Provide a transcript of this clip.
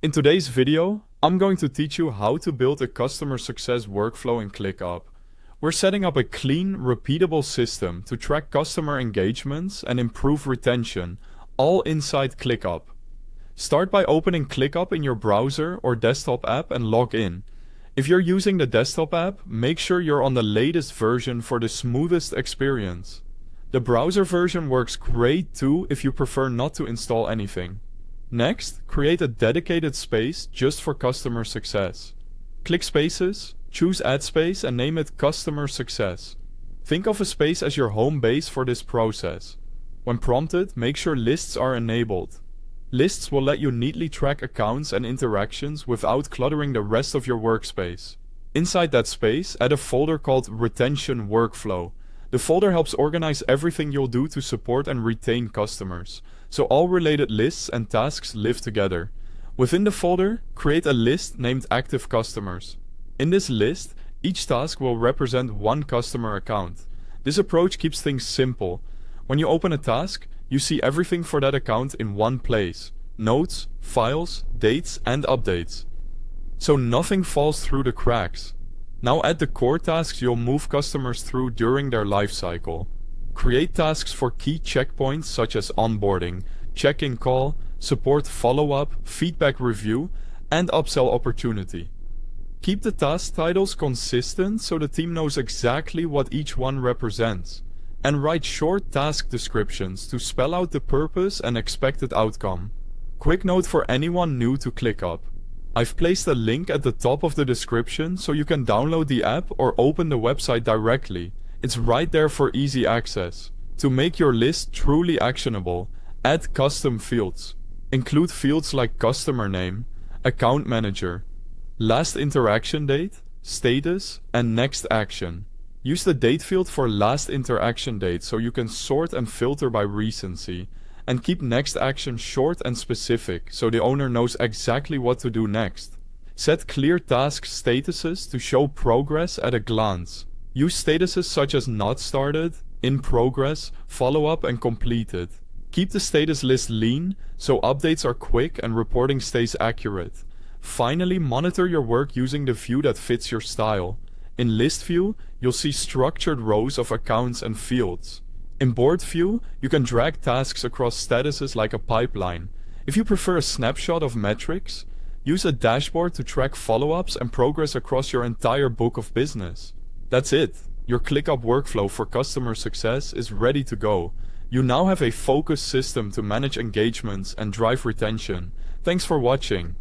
In today's video, I'm going to teach you how to build a customer success workflow in ClickUp. We're setting up a clean, repeatable system to track customer engagements and improve retention, all inside ClickUp. Start by opening ClickUp in your browser or desktop app and log in. If you're using the desktop app, make sure you're on the latest version for the smoothest experience. The browser version works great too if you prefer not to install anything. Next, create a dedicated space just for customer success. Click Spaces, choose Add Space and name it Customer Success. Think of a space as your home base for this process. When prompted, make sure lists are enabled. Lists will let you neatly track accounts and interactions without cluttering the rest of your workspace. Inside that space, add a folder called Retention Workflow. The folder helps organize everything you'll do to support and retain customers, so all related lists and tasks live together. Within the folder, create a list named Active Customers. In this list, each task will represent one customer account. This approach keeps things simple. When you open a task, you see everything for that account in one place: notes, files, dates, and updates. So nothing falls through the cracks. Now add the core tasks you'll move customers through during their life cycle. Create tasks for key checkpoints such as onboarding, check-in call, support follow-up, feedback review, and upsell opportunity. Keep the task titles consistent so the team knows exactly what each one represents. And write short task descriptions to spell out the purpose and expected outcome. Quick note for anyone new to ClickUp. I've placed a link at the top of the description so you can download the app or open the website directly. It's right there for easy access. To make your list truly actionable, add custom fields. Include fields like customer name, account manager, last interaction date, status, and next action. Use the date field for last interaction date so you can sort and filter by recency. And keep next action short and specific so the owner knows exactly what to do next. Set clear task statuses to show progress at a glance. Use statuses such as not started, in progress, follow-up, and completed. Keep the status list lean so updates are quick and reporting stays accurate. Finally, monitor your work using the view that fits your style. In List View, you'll see structured rows of accounts and fields. In Board View, you can drag tasks across statuses like a pipeline. If you prefer a snapshot of metrics, use a dashboard to track follow-ups and progress across your entire book of business. That's it. Your ClickUp workflow for customer success is ready to go. You now have a focused system to manage engagements and drive retention. Thanks for watching.